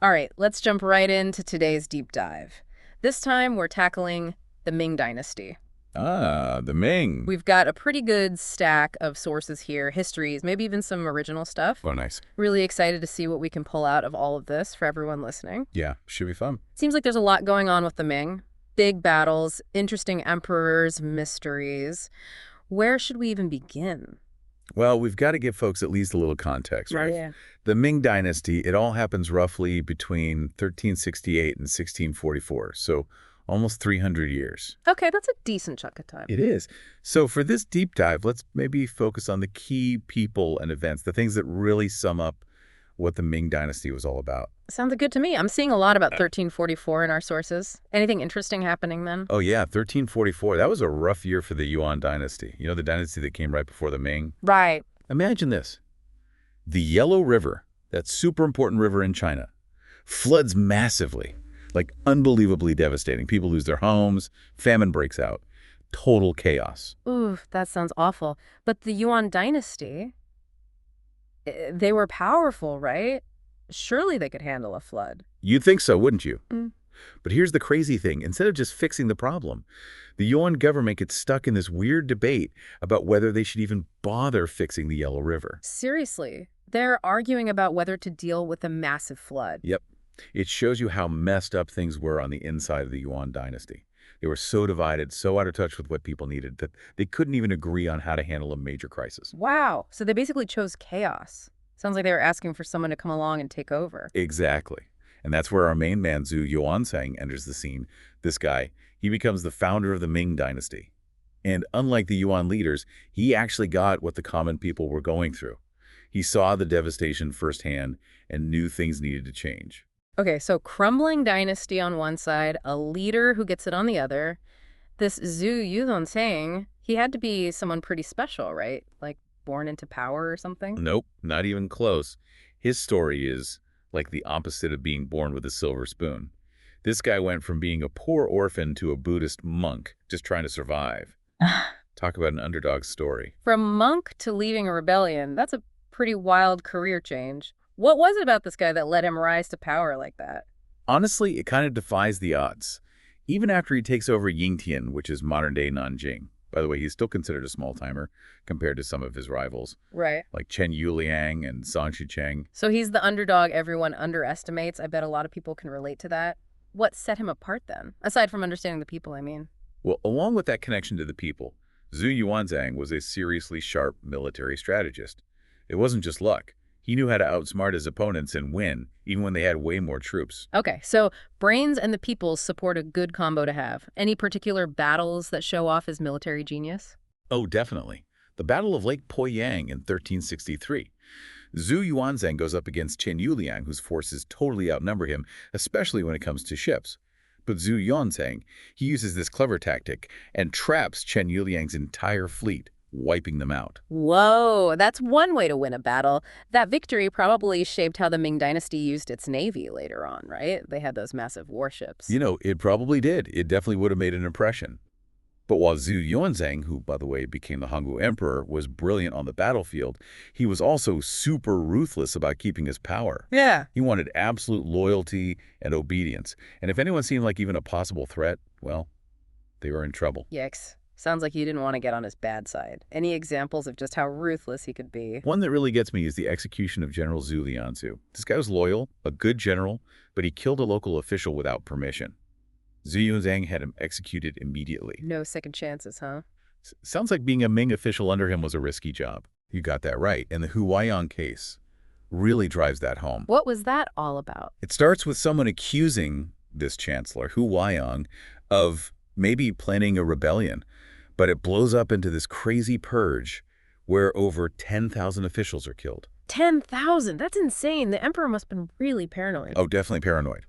All right, let's jump right into today's deep dive. This time we're tackling the Ming Dynasty. Ah, the Ming. We've got a pretty good stack of sources here, histories, maybe even some original stuff. Oh, nice. Really excited to see what we can pull out of all of this for everyone listening. Yeah, should be fun. Seems like there's a lot going on with the Ming. Big battles, interesting emperors, mysteries. Where should we even begin? Well, we've got to give folks at least a little context, right? Yeah. The Ming Dynasty, it all happens roughly between 1368 and 1644, so almost 300 years. Okay, that's a decent chunk of time. It is. So for this deep dive, let's maybe focus on the key people and events, the things that really sum up what the Ming Dynasty was all about. Sounds good to me. I'm seeing a lot about 1344 in our sources. Anything interesting happening then? Oh yeah, 1344. That was a rough year for the Yuan Dynasty. You know, the dynasty that came right before the Ming? Right. Imagine this. The Yellow River, that super important river in China, floods massively, like unbelievably devastating. People lose their homes, famine breaks out, total chaos. Ooh, that sounds awful. But the Yuan Dynasty, they were powerful, right? Surely they could handle a flood. You'd think so, wouldn't you? Mm. But here's the crazy thing. Instead of just fixing the problem, the Yuan government gets stuck in this weird debate about whether they should even bother fixing the Yellow River. Seriously, they're arguing about whether to deal with a massive flood. Yep. It shows you how messed up things were on the inside of the Yuan dynasty. They were so divided, so out of touch with what people needed, that they couldn't even agree on how to handle a major crisis. Wow, so they basically chose chaos. Sounds like they were asking for someone to come along and take over. Exactly. And that's where our main man, Zhu Yuanzhang, enters the scene. This guy, he becomes the founder of the Ming Dynasty. And unlike the Yuan leaders, he actually got what the common people were going through. He saw the devastation firsthand and knew things needed to change. Okay, so crumbling dynasty on one side, a leader who gets it on the other. This Zhu Yuanzhang, he had to be someone pretty special, right? Like born into power or something? Nope, not even close. His story is like the opposite of being born with a silver spoon. This guy went from being a poor orphan to a Buddhist monk, just trying to survive. Talk about an underdog story. From monk to leading a rebellion, that's a pretty wild career change. What was it about this guy that let him rise to power like that? Honestly, it kind of defies the odds. Even after he takes over Yingtian, which is modern-day Nanjing. By the way, he's still considered a small-timer compared to some of his rivals, Right. like Chen Yuliang and San Shicheng. So he's the underdog everyone underestimates. I bet a lot of people can relate to that. What set him apart then? Aside from understanding the people, I mean. Well, along with that connection to the people, Zhu Yuanzhang was a seriously sharp military strategist. It wasn't just luck. He knew how to outsmart his opponents and win, even when they had way more troops. Okay, so brains and the people support a good combo to have. Any particular battles that show off his military genius? Oh, definitely. The Battle of Lake Poyang in 1363. Zhu Yuanzhang goes up against Chen Yuliang, whose forces totally outnumber him, especially when it comes to ships. But Zhu Yuanzhang, he uses this clever tactic and traps Chen Yuliang's entire fleet, wiping them out. Whoa, that's one way to win a battle. That victory probably shaped how the Ming Dynasty used its navy later on, right? They had those massive warships. You know, it probably did. It definitely would have made an impression. But while Zhu Yuanzhang, who, by the way, became the Hongwu emperor, was brilliant on the battlefield, he was also super ruthless about keeping his power. Yeah. He wanted absolute loyalty and obedience. And if anyone seemed like even a possible threat, well, they were in trouble. Yikes. Sounds like you didn't want to get on his bad side. Any examples of just how ruthless he could be? One that really gets me is the execution of General Zhu Lianzu. This guy was loyal, a good general, but he killed a local official without permission. Zhu Yuanzhang had him executed immediately. No second chances, huh? Sounds like being a Ming official under him was a risky job. You got that right. And the Huaiyang case really drives that home. What was that all about? It starts with someone accusing this chancellor, Huaiyang, of maybe planning a rebellion. But it blows up into this crazy purge where over 10,000 officials are killed. 10,000? That's insane. The emperor must have been really paranoid. Oh, definitely paranoid.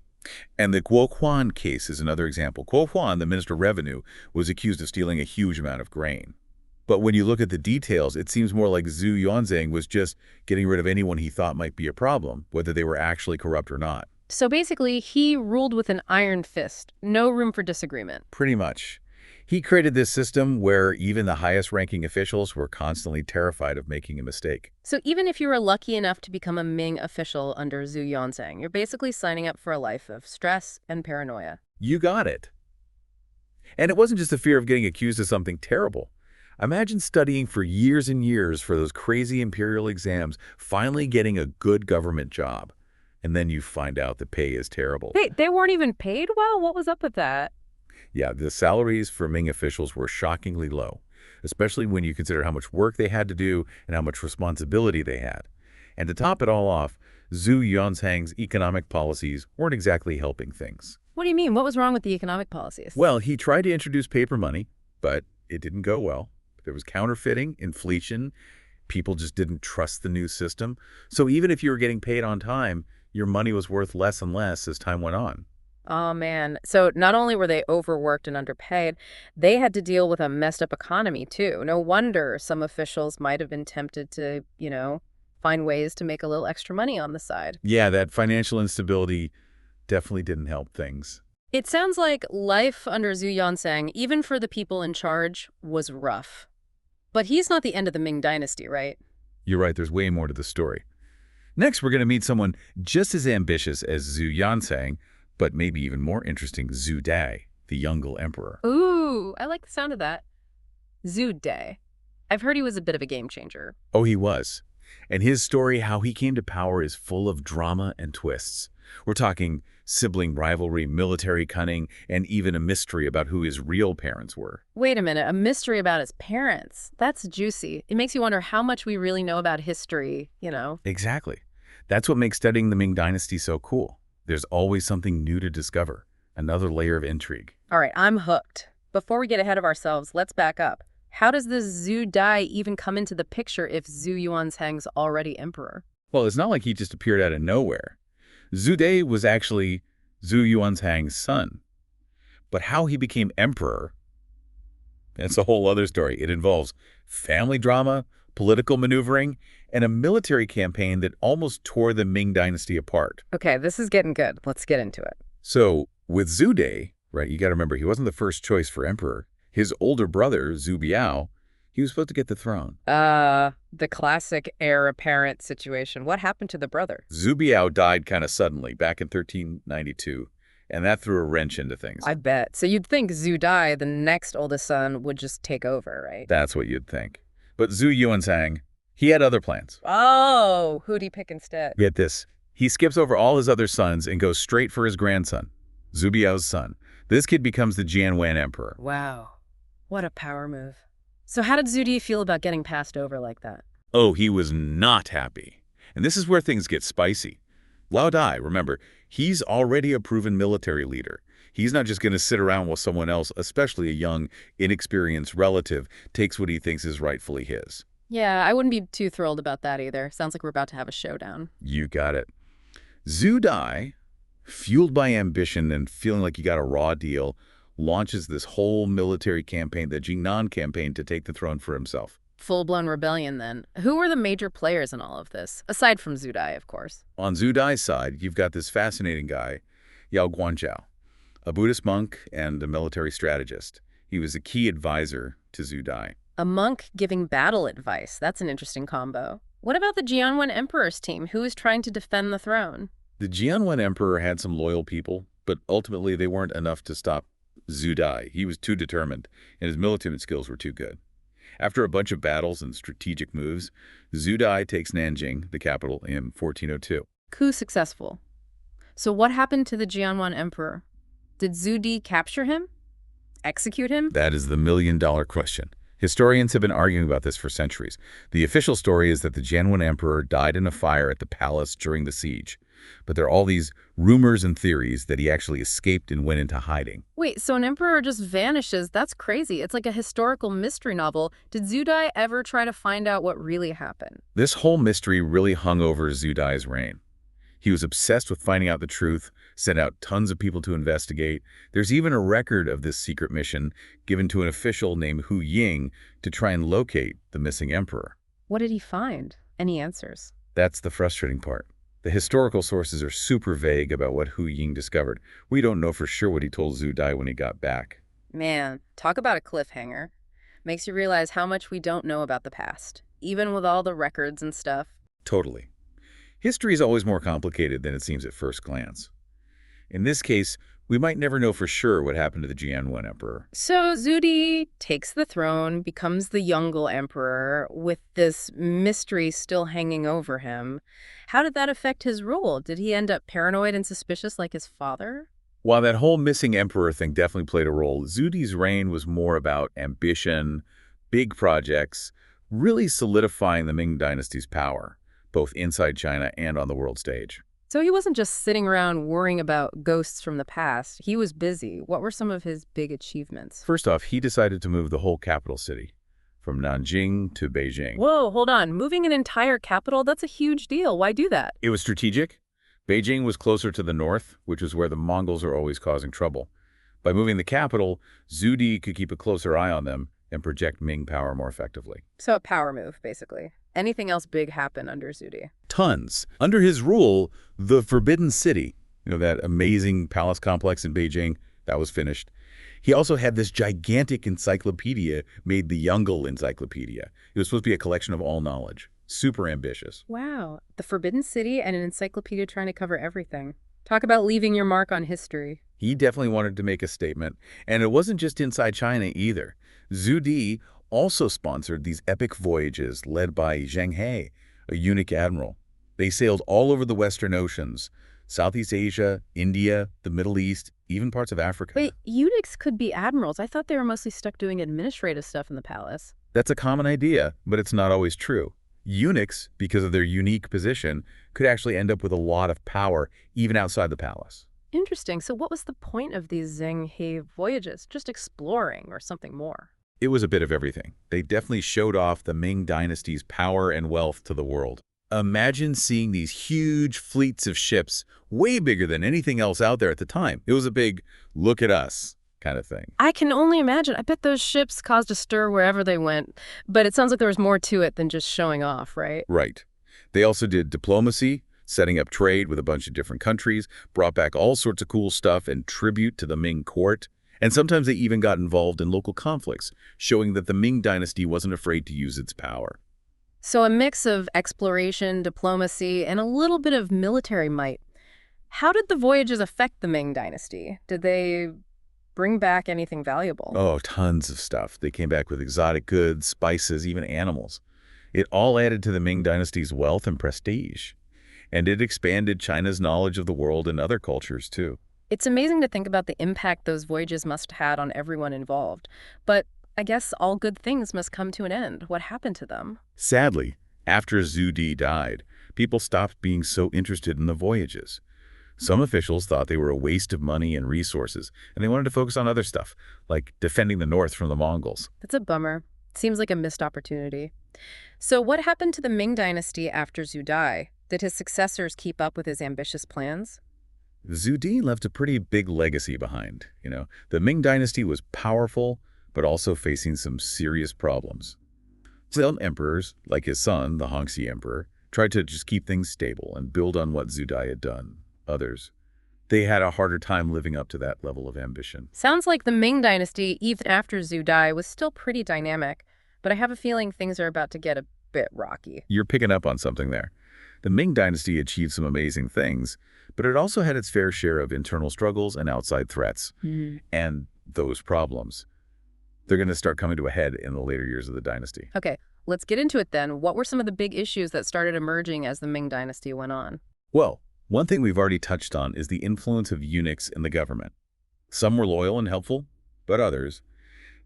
And the Guo Huan case is another example. Guo Huan, the minister of revenue, was accused of stealing a huge amount of grain. But when you look at the details, it seems more like Zhu Yuanzhang was just getting rid of anyone he thought might be a problem, whether they were actually corrupt or not. So basically, he ruled with an iron fist. No room for disagreement. Pretty much. He created this system where even the highest-ranking officials were constantly terrified of making a mistake. So even if you were lucky enough to become a Ming official under Zhu Yuanzhang, you're basically signing up for a life of stress and paranoia. You got it. And it wasn't just the fear of getting accused of something terrible. Imagine studying for years and years for those crazy imperial exams, finally getting a good government job. And then you find out the pay is terrible. They weren't even paid well? What was up with that? Yeah, the salaries for Ming officials were shockingly low, especially when you consider how much work they had to do and how much responsibility they had. And to top it all off, Zhu Yuanzhang's economic policies weren't exactly helping things. What do you mean? What was wrong with the economic policies? Well, he tried to introduce paper money, but it didn't go well. There was counterfeiting, inflation. People just didn't trust the new system. So even if you were getting paid on time, your money was worth less and less as time went on. Oh, man. So not only were they overworked and underpaid, they had to deal with a messed up economy, too. No wonder some officials might have been tempted to, find ways to make a little extra money on the side. Yeah, that financial instability definitely didn't help things. It sounds like life under Zhu Yuanzhang, even for the people in charge, was rough. But he's not the end of the Ming Dynasty, right? You're right, there's way more to the story. Next, we're going to meet someone just as ambitious as Zhu Yuanzhang, but maybe even more interesting, Zhu Dai, the younger emperor. Ooh, I like the sound of that. Zhu Dai. I've heard he was a bit of a game changer. Oh, he was. And his story, how he came to power, is full of drama and twists. We're talking sibling rivalry, military cunning, and even a mystery about who his real parents were. Wait a minute, a mystery about his parents. That's juicy. It makes you wonder how much we really know about history, Exactly. That's what makes studying the Ming Dynasty so cool. There's always something new to discover, another layer of intrigue. All right, I'm hooked. Before we get ahead of ourselves, let's back up. How does this Zhu Dai even come into the picture if Zhu Yuanzhang's already emperor? Well, it's not like he just appeared out of nowhere. Zhu Dai was actually Zhu Yuanzhang's son. But how he became emperor, that's a whole other story. It involves family drama, political maneuvering, and a military campaign that almost tore the Ming Dynasty apart. Okay, this is getting good. Let's get into it. So, with Zhu Dai, right, you got to remember, he wasn't the first choice for emperor. His older brother, Zhu Biao, he was supposed to get the throne. The classic heir apparent situation. What happened to the brother? Zhu Biao died kind of suddenly back in 1392, and that threw a wrench into things. I bet. So you'd think Zhu Dai, the next oldest son, would just take over, right? That's what you'd think. But Zhu Yuanzhang, he had other plans. Oh, who'd he pick instead? Get this. He skips over all his other sons and goes straight for his grandson, Zhu Biao's son. This kid becomes the Jianwen emperor. Wow. What a power move. So how did Zhu Di feel about getting passed over like that? Oh, he was not happy. And this is where things get spicy. Lao Dai, remember, he's already a proven military leader. He's not just going to sit around while someone else, especially a young, inexperienced relative, takes what he thinks is rightfully his. Yeah, I wouldn't be too thrilled about that either. Sounds like we're about to have a showdown. You got it. Zhu Dai, fueled by ambition and feeling like he got a raw deal, launches this whole military campaign, the Jingnan campaign, to take the throne for himself. Full-blown rebellion, then. Who were the major players in all of this? Aside from Zhu Dai, of course. On Zhu Dai's side, you've got this fascinating guy, Yao Guanzhao, a Buddhist monk and a military strategist. He was a key advisor to Zhu Dai. A monk giving battle advice. That's an interesting combo. What about the Jianwen Emperor's team? Who is trying to defend the throne? The Jianwen Emperor had some loyal people, but ultimately they weren't enough to stop Zhu Dai. He was too determined, and his military skills were too good. After a bunch of battles and strategic moves, Zhu Dai takes Nanjing, the capital, in 1402. Coup successful. So what happened to the Jianwen Emperor? Did Zhu Di capture him? Execute him? That is the million-dollar question. Historians have been arguing about this for centuries. The official story is that the Jianwen Emperor died in a fire at the palace during the siege. But there are all these rumors and theories that he actually escaped and went into hiding. Wait, so an emperor just vanishes? That's crazy. It's like a historical mystery novel. Did Zhu Dai ever try to find out what really happened? This whole mystery really hung over Zhu Dai's reign. He was obsessed with finding out the truth, sent out tons of people to investigate. There's even a record of this secret mission given to an official named Hu Ying to try and locate the missing emperor. What did he find? Any answers? That's the frustrating part. The historical sources are super vague about what Hu Ying discovered. We don't know for sure what he told Zhu Dai when he got back. Man, talk about a cliffhanger. Makes you realize how much we don't know about the past, even with all the records and stuff. Totally. History is always more complicated than it seems at first glance. In this case, we might never know for sure what happened to the Jianwen emperor. So Zudi takes the throne, becomes the Yongle emperor, with this mystery still hanging over him. How did that affect his rule? Did he end up paranoid and suspicious like his father? While that whole missing emperor thing definitely played a role, Zudi's reign was more about ambition, big projects, really solidifying the Ming Dynasty's power, both inside China and on the world stage. So he wasn't just sitting around worrying about ghosts from the past. He was busy. What were some of his big achievements? First off, he decided to move the whole capital city, from Nanjing to Beijing. Whoa, hold on. Moving an entire capital, that's a huge deal. Why do that? It was strategic. Beijing was closer to the north, which is where the Mongols are always causing trouble. By moving the capital, Zudi could keep a closer eye on them and project Ming power more effectively. So a power move, basically. Anything else big happen under Zudi? Tons. Under his rule, the Forbidden City, that amazing palace complex in Beijing, that was finished. He also had this gigantic encyclopedia made the Yongle Encyclopedia. It was supposed to be a collection of all knowledge. Super ambitious. Wow. The Forbidden City and an encyclopedia trying to cover everything. Talk about leaving your mark on history. He definitely wanted to make a statement. And it wasn't just inside China either. Zudi also sponsored these epic voyages led by Zheng He, a eunuch admiral. They sailed all over the Western oceans, Southeast Asia, India, the Middle East, even parts of Africa. Wait, eunuchs could be admirals. I thought they were mostly stuck doing administrative stuff in the palace. That's a common idea, but it's not always true. Eunuchs, because of their unique position, could actually end up with a lot of power even outside the palace. Interesting. So what was the point of these Zheng He voyages? Just exploring or something more? It was a bit of everything. They definitely showed off the Ming Dynasty's power and wealth to the world. Imagine seeing these huge fleets of ships, way bigger than anything else out there at the time. It was a big, look at us kind of thing. I can only imagine. I bet those ships caused a stir wherever they went. But it sounds like there was more to it than just showing off, right? Right. They also did diplomacy, setting up trade with a bunch of different countries, brought back all sorts of cool stuff and tribute to the Ming court. And sometimes they even got involved in local conflicts, showing that the Ming Dynasty wasn't afraid to use its power. So a mix of exploration, diplomacy, and a little bit of military might. How did the voyages affect the Ming Dynasty? Did they bring back anything valuable? Oh, tons of stuff. They came back with exotic goods, spices, even animals. It all added to the Ming Dynasty's wealth and prestige. And it expanded China's knowledge of the world and other cultures, too. It's amazing to think about the impact those voyages must have had on everyone involved. But I guess all good things must come to an end. What happened to them? Sadly, after Zudi died, people stopped being so interested in the voyages. Some officials thought they were a waste of money and resources, and they wanted to focus on other stuff, like defending the north from the Mongols. That's a bummer. Seems like a missed opportunity. So what happened to the Ming Dynasty after Zhu died? Did his successors keep up with his ambitious plans? Zudi left a pretty big legacy behind. The Ming Dynasty was powerful, but also facing some serious problems. Some emperors, like his son, the Hongxi Emperor, tried to just keep things stable and build on what Zhu had done. Others, they had a harder time living up to that level of ambition. Sounds like the Ming Dynasty, even after Zhu died, was still pretty dynamic, but I have a feeling things are about to get a bit rocky. You're picking up on something there. The Ming Dynasty achieved some amazing things, but it also had its fair share of internal struggles and outside threats. And those problems, they're going to start coming to a head in the later years of the dynasty. Okay, let's get into it then. What were some of the big issues that started emerging as the Ming Dynasty went on? Well, one thing we've already touched on is the influence of eunuchs in the government. Some were loyal and helpful, but others,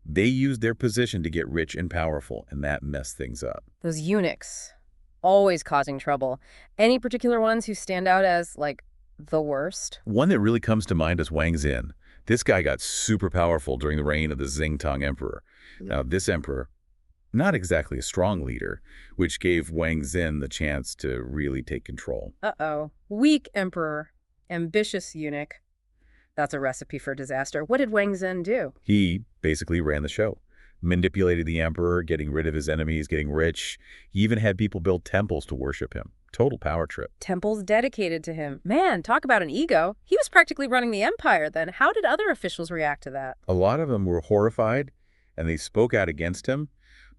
they used their position to get rich and powerful, and that messed things up. Those eunuchs, always causing trouble. Any particular ones who stand out as, like, the worst? One that really comes to mind is Wang Xin. This guy got super powerful during the reign of the Xingtang Emperor. Now, this emperor, not exactly a strong leader, which gave Wang Xin the chance to really take control. Uh-oh. Weak emperor, ambitious eunuch. That's a recipe for disaster. What did Wang Xin do? He basically ran the show. Manipulated the emperor, getting rid of his enemies, getting rich. He even had people build temples to worship him. Total power trip. Temples dedicated to him. Man, talk about an ego. He was practically running the empire then. How did other officials react to that? A lot of them were horrified, and they spoke out against him.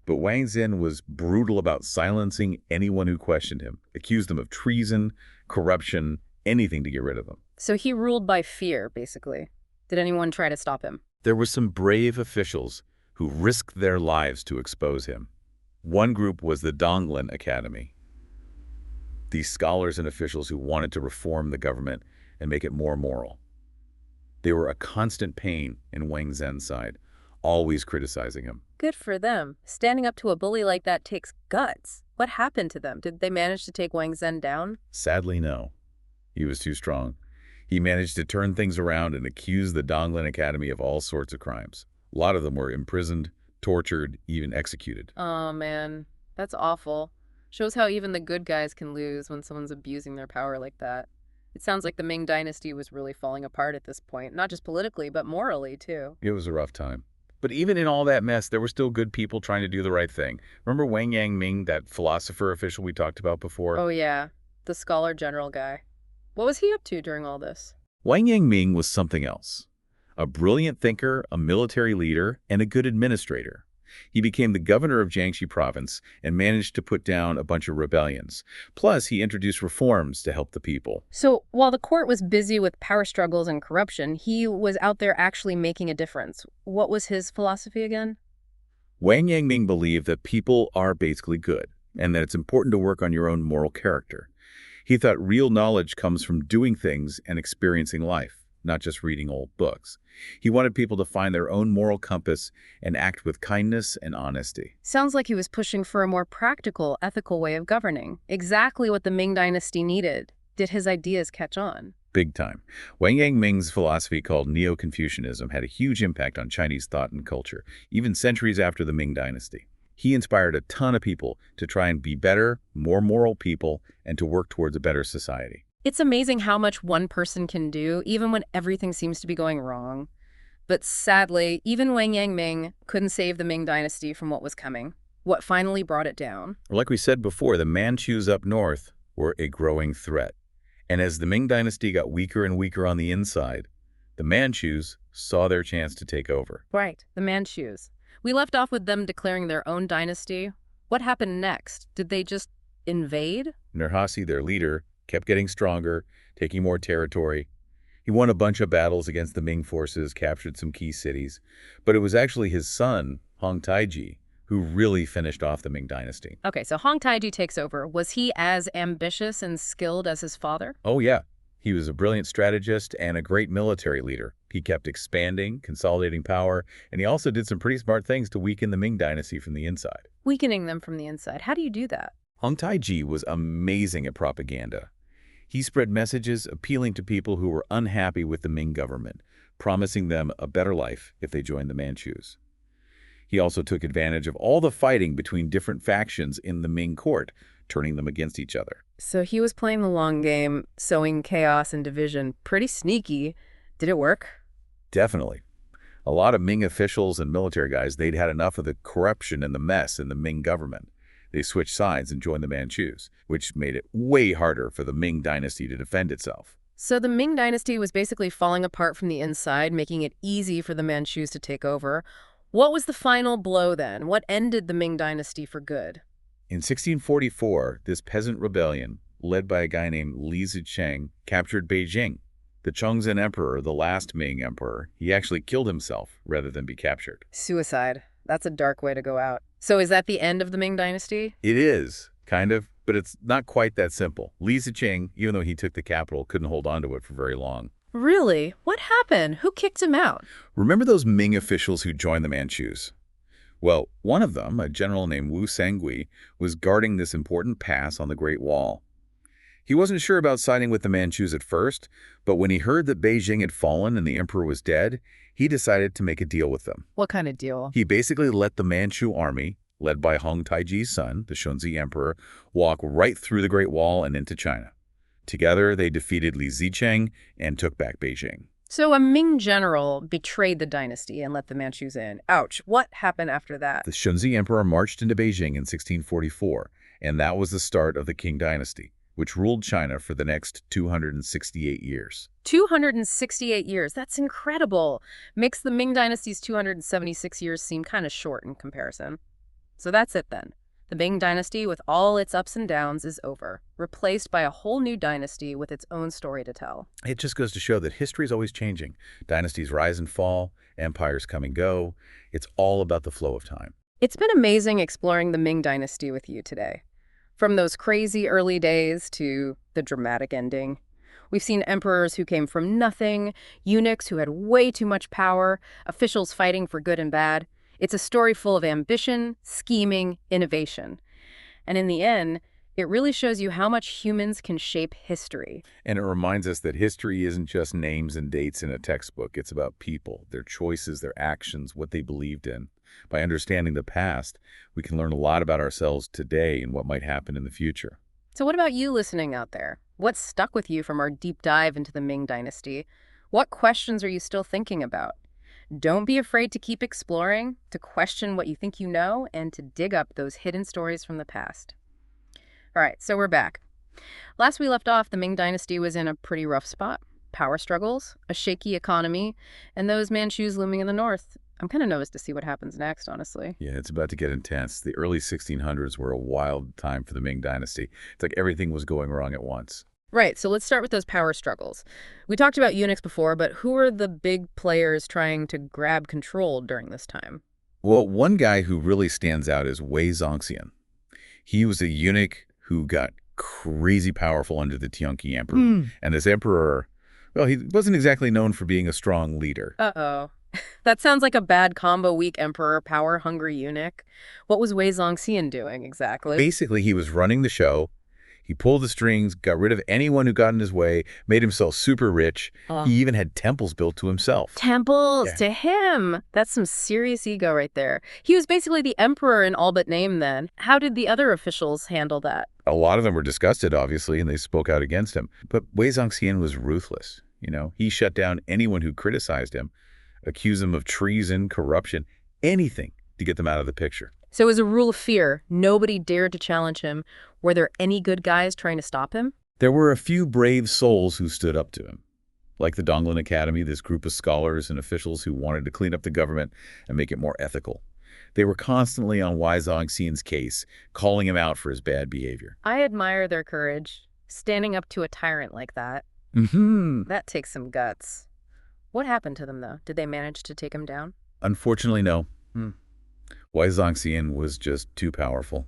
But Wang Xin was brutal about silencing anyone who questioned him, accused them of treason, corruption, anything to get rid of them. So he ruled by fear, basically. Did anyone try to stop him? There were some brave officials who risked their lives to expose him. One group was the Donglin Academy. These scholars and officials who wanted to reform the government and make it more moral. They were a constant pain in Wang Zhen's side, always criticizing him. Good for them. Standing up to a bully like that takes guts. What happened to them? Did they manage to take Wang Zhen down? Sadly, no. He was too strong. He managed to turn things around and accuse the Donglin Academy of all sorts of crimes. A lot of them were imprisoned, tortured, even executed. Oh, man. That's awful. Shows how even the good guys can lose when someone's abusing their power like that. It sounds like the Ming Dynasty was really falling apart at this point, not just politically, but morally, too. It was a rough time. But even in all that mess, there were still good people trying to do the right thing. Remember Wang Yangming, that philosopher official we talked about before? Oh, yeah. The scholar general guy. What was he up to during all this? Wang Yangming was something else. A brilliant thinker, a military leader, and a good administrator. He became the governor of Jiangxi province and managed to put down a bunch of rebellions. Plus, he introduced reforms to help the people. So while the court was busy with power struggles and corruption, he was out there actually making a difference. What was his philosophy again? Wang Yangming believed that people are basically good and that it's important to work on your own moral character. He thought real knowledge comes from doing things and experiencing life, not just reading old books. He wanted people to find their own moral compass and act with kindness and honesty. Sounds like he was pushing for a more practical, ethical way of governing. Exactly what the Ming Dynasty needed. Did his ideas catch on? Big time. Wang Yangming's philosophy, called Neo-Confucianism, had a huge impact on Chinese thought and culture, even centuries after the Ming Dynasty. He inspired a ton of people to try and be better, more moral people, and to work towards a better society. It's amazing how much one person can do, even when everything seems to be going wrong. But sadly, even Wang Yangming couldn't save the Ming Dynasty from what was coming. What finally brought it down? Like we said before, the Manchus up north were a growing threat. And as the Ming Dynasty got weaker and weaker on the inside, the Manchus saw their chance to take over. Right, the Manchus. We left off with them declaring their own dynasty. What happened next? Did they just invade? Nurhaci, their leader, kept getting stronger, taking more territory. He won a bunch of battles against the Ming forces, captured some key cities. But it was actually his son, Hong Taiji, who really finished off the Ming Dynasty. Okay, so Hong Taiji takes over. Was he as ambitious and skilled as his father? Oh, yeah. He was a brilliant strategist and a great military leader. He kept expanding, consolidating power, and he also did some pretty smart things to weaken the Ming Dynasty from the inside. Weakening them from the inside. How do you do that? Hong Taiji was amazing at propaganda. He spread messages appealing to people who were unhappy with the Ming government, promising them a better life if they joined the Manchus. He also took advantage of all the fighting between different factions in the Ming court, turning them against each other. So he was playing the long game, sowing chaos and division. Pretty sneaky. Did it work? Definitely. A lot of Ming officials and military guys, they'd had enough of the corruption and the mess in the Ming government. They switched sides and joined the Manchus, which made it way harder for the Ming Dynasty to defend itself. So the Ming Dynasty was basically falling apart from the inside, making it easy for the Manchus to take over. What was the final blow then? What ended the Ming Dynasty for good? In 1644, this peasant rebellion, led by a guy named Li Zicheng, captured Beijing. The Chongzhen emperor, the last Ming emperor, he actually killed himself rather than be captured. Suicide. That's a dark way to go out. So is that the end of the Ming Dynasty? It is, kind of, but it's not quite that simple. Li Zicheng, even though he took the capital, couldn't hold on to it for very long. Really? What happened? Who kicked him out? Remember those Ming officials who joined the Manchus? Well, one of them, a general named Wu Sangui, was guarding this important pass on the Great Wall. He wasn't sure about siding with the Manchus at first, but when he heard that Beijing had fallen and the emperor was dead, he decided to make a deal with them. What kind of deal? He basically let the Manchu army, led by Hong Taiji's son, the Shunzi emperor, walk right through the Great Wall and into China. Together, they defeated Li Zicheng and took back Beijing. So a Ming general betrayed the dynasty and let the Manchus in. Ouch. What happened after that? The Shunzi emperor marched into Beijing in 1644, and that was the start of the Qing dynasty. which ruled China for the next 268 years. 268 years. That's incredible. Makes the Ming Dynasty's 276 years seem kind of short in comparison. So that's it then. The Ming Dynasty, with all its ups and downs, is over, replaced by a whole new dynasty with its own story to tell. It just goes to show that history is always changing. Dynasties rise and fall, empires come and go. It's all about the flow of time. It's been amazing exploring the Ming Dynasty with you today. From those crazy early days to the dramatic ending. We've seen emperors who came from nothing, eunuchs who had way too much power, officials fighting for good and bad. It's a story full of ambition, scheming, innovation. And in the end, it really shows you how much humans can shape history. And it reminds us that history isn't just names and dates in a textbook. It's about people, their choices, their actions, what they believed in. By understanding the past, we can learn a lot about ourselves today and what might happen in the future. So what about you listening out there? What stuck with you from our deep dive into the Ming Dynasty? What questions are you still thinking about? Don't be afraid to keep exploring, to question what you think you know, and to dig up those hidden stories from the past. All right, so we're back. Last we left off, the Ming Dynasty was in a pretty rough spot. Power struggles, a shaky economy, and those Manchus looming in the north. I'm kind of nervous to see what happens next, honestly. Yeah, it's about to get intense. The early 1600s were a wild time for the Ming Dynasty. It's like everything was going wrong at once. Right, so let's start with those power struggles. We talked about eunuchs before, but who are the big players trying to grab control during this time? Well, one guy who really stands out is Wei Zongxian. He was a eunuch who got crazy powerful under the Tianqi emperor. And this emperor, well, he wasn't exactly known for being a strong leader. Uh-oh. That sounds like a bad combo: weak emperor, power-hungry eunuch. What was Wei Zongxian doing exactly? Basically, he was running the show. He pulled the strings, got rid of anyone who got in his way, made himself super rich. He even had temples built to himself. Temples to him. That's some serious ego right there. He was basically the emperor in all but name then. How did the other officials handle that? A lot of them were disgusted, obviously, and they spoke out against him. But Wei Zongxian was ruthless. He shut down anyone who criticized him, accused them of treason, corruption, anything to get them out of the picture. So as a rule of fear, nobody dared to challenge him. Were there any good guys trying to stop him? There were a few brave souls who stood up to him, like the Donglin Academy, this group of scholars and officials who wanted to clean up the government and make it more ethical. They were constantly on Wei Zongxian's case, calling him out for his bad behavior. I admire their courage, standing up to a tyrant like that. That takes some guts. What happened to them, though? Did they manage to take him down? Unfortunately, no. Wei Zongxian was just too powerful.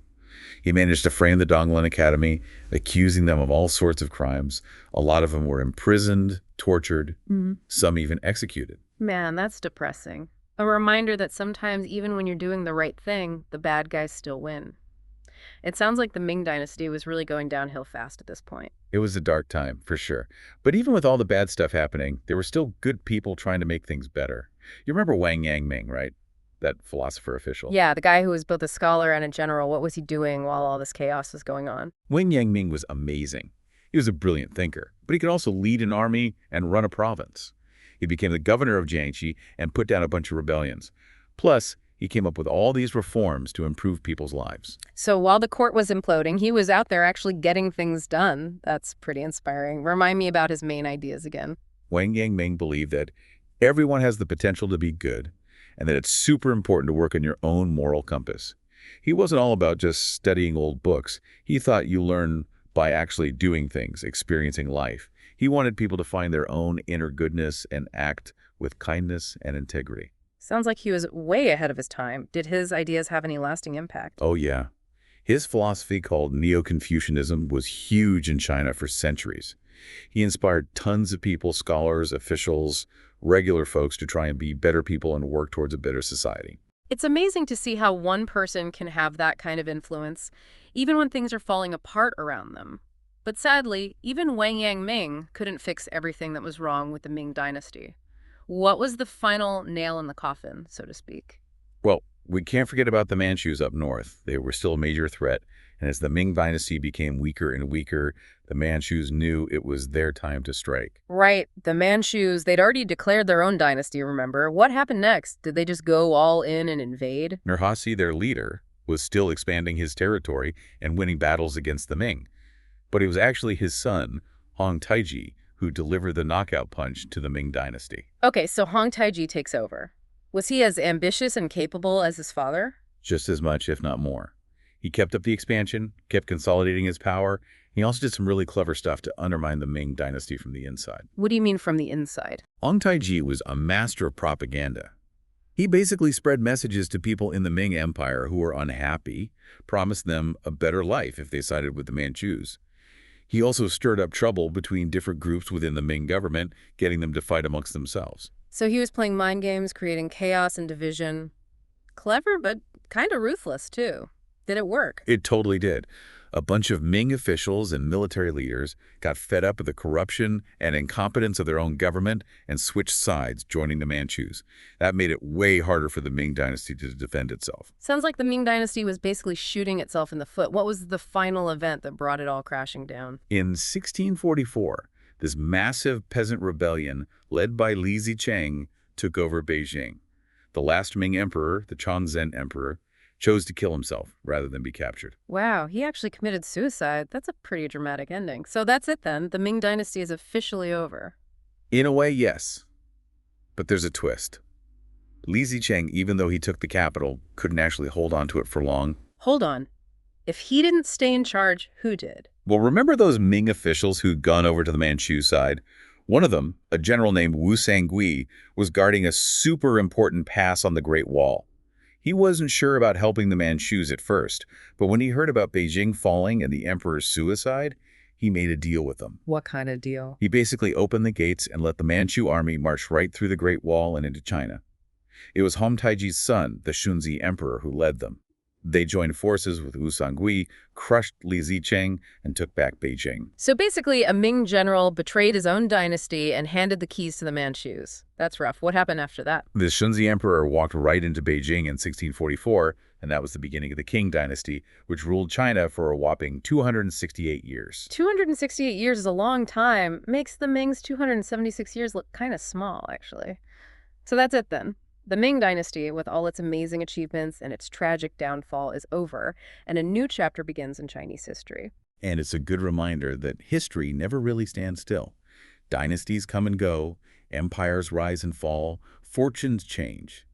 He managed to frame the Donglin Academy, accusing them of all sorts of crimes. A lot of them were imprisoned, tortured, some even executed. Man, that's depressing. A reminder that sometimes even when you're doing the right thing, the bad guys still win. It sounds like the Ming Dynasty was really going downhill fast at this point. It was a dark time, for sure. But even with all the bad stuff happening, there were still good people trying to make things better. You remember Wang Yangming, right? That philosopher official. Yeah, the guy who was both a scholar and a general. What was he doing while all this chaos was going on? Wang Yangming was amazing. He was a brilliant thinker, but he could also lead an army and run a province. He became the governor of Jiangxi and put down a bunch of rebellions. Plus, he came up with all these reforms to improve people's lives. So while the court was imploding, he was out there actually getting things done. That's pretty inspiring. Remind me about his main ideas again. Wang Yangming believed that everyone has the potential to be good, and that it's super important to work on your own moral compass. He wasn't all about just studying old books. He thought you learn by actually doing things, experiencing life. He wanted people to find their own inner goodness and act with kindness and integrity. Sounds like he was way ahead of his time. Did his ideas have any lasting impact? Oh, yeah. His philosophy, called Neo-Confucianism, was huge in China for centuries. He inspired tons of people, scholars, officials, regular folks, to try and be better people and work towards a better society. It's amazing to see how one person can have that kind of influence, even when things are falling apart around them. But sadly, even Wang Yangming couldn't fix everything that was wrong with the Ming Dynasty. What was the final nail in the coffin, so to speak? Well, we can't forget about the Manchus up north. They were still a major threat, and as the Ming Dynasty became weaker and weaker, the Manchus knew it was their time to strike. Right. The Manchus, they'd already declared their own dynasty, remember? What happened next? Did they just go all in and invade? Nurhaci, their leader, was still expanding his territory and winning battles against the Ming. But it was actually his son, Hong Taiji, who delivered the knockout punch to the Ming Dynasty. Okay, so Hong Taiji takes over. Was he as ambitious and capable as his father? Just as much, if not more. He kept up the expansion, kept consolidating his power. He also did some really clever stuff to undermine the Ming Dynasty from the inside. What do you mean from the inside? Hong Taiji was a master of propaganda. He basically spread messages to people in the Ming Empire who were unhappy, promised them a better life if they sided with the Manchus. He also stirred up trouble between different groups within the Ming government, getting them to fight amongst themselves. So he was playing mind games, creating chaos and division. Clever, but kind of ruthless, too. Did it work? It totally did. A bunch of Ming officials and military leaders got fed up with the corruption and incompetence of their own government and switched sides, joining the Manchus. That made it way harder for the Ming Dynasty to defend itself. Sounds like the Ming Dynasty was basically shooting itself in the foot. What was the final event that brought it all crashing down? In 1644, this massive peasant rebellion led by Li Zicheng took over Beijing. The last Ming emperor, the Chongzhen emperor, chose to kill himself rather than be captured. Wow, he actually committed suicide. That's a pretty dramatic ending. So that's it then. The Ming Dynasty is officially over. In a way, yes. But there's a twist. Li Zicheng, even though he took the capital, couldn't actually hold on to it for long. Hold on. If he didn't stay in charge, who did? Well, remember those Ming officials who'd gone over to the Manchu side? One of them, a general named Wu Sangui, was guarding a super important pass on the Great Wall. He wasn't sure about helping the Manchus at first, but when he heard about Beijing falling and the emperor's suicide, he made a deal with them. What kind of deal? He basically opened the gates and let the Manchu army march right through the Great Wall and into China. It was Hong Taiji's son, the Shunzi emperor, who led them. They joined forces with Wu Sangui, crushed Li Zicheng, and took back Beijing. So basically, a Ming general betrayed his own dynasty and handed the keys to the Manchus. That's rough. What happened after that? The Shunzi emperor walked right into Beijing in 1644, and that was the beginning of the Qing dynasty, which ruled China for a whopping 268 years. 268 years is a long time. Makes the Ming's 276 years look kind of small, actually. So that's it then. The Ming Dynasty, with all its amazing achievements and its tragic downfall, is over, and a new chapter begins in Chinese history. And it's a good reminder that history never really stands still. Dynasties come and go, empires rise and fall, fortunes change.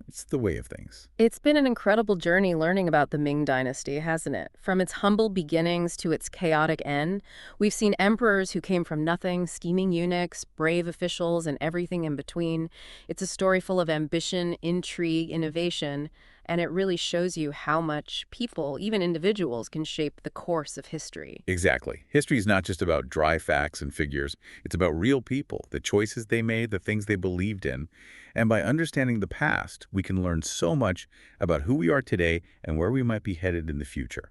It's the way of things. It's been an incredible journey learning about the Ming Dynasty, hasn't it? From its humble beginnings to its chaotic end, we've seen emperors who came from nothing, scheming eunuchs, brave officials, and everything in between. It's a story full of ambition, intrigue, innovation, and it really shows you how much people, even individuals, can shape the course of history. Exactly. History is not just about dry facts and figures. It's about real people, the choices they made, the things they believed in. And by understanding the past, we can learn so much about who we are today and where we might be headed in the future.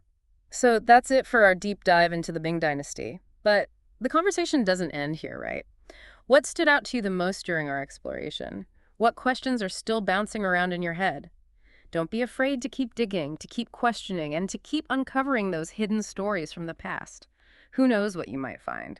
So that's it for our deep dive into the Ming Dynasty. But the conversation doesn't end here, right? What stood out to you the most during our exploration? What questions are still bouncing around in your head? Don't be afraid to keep digging, to keep questioning, and to keep uncovering those hidden stories from the past. Who knows what you might find?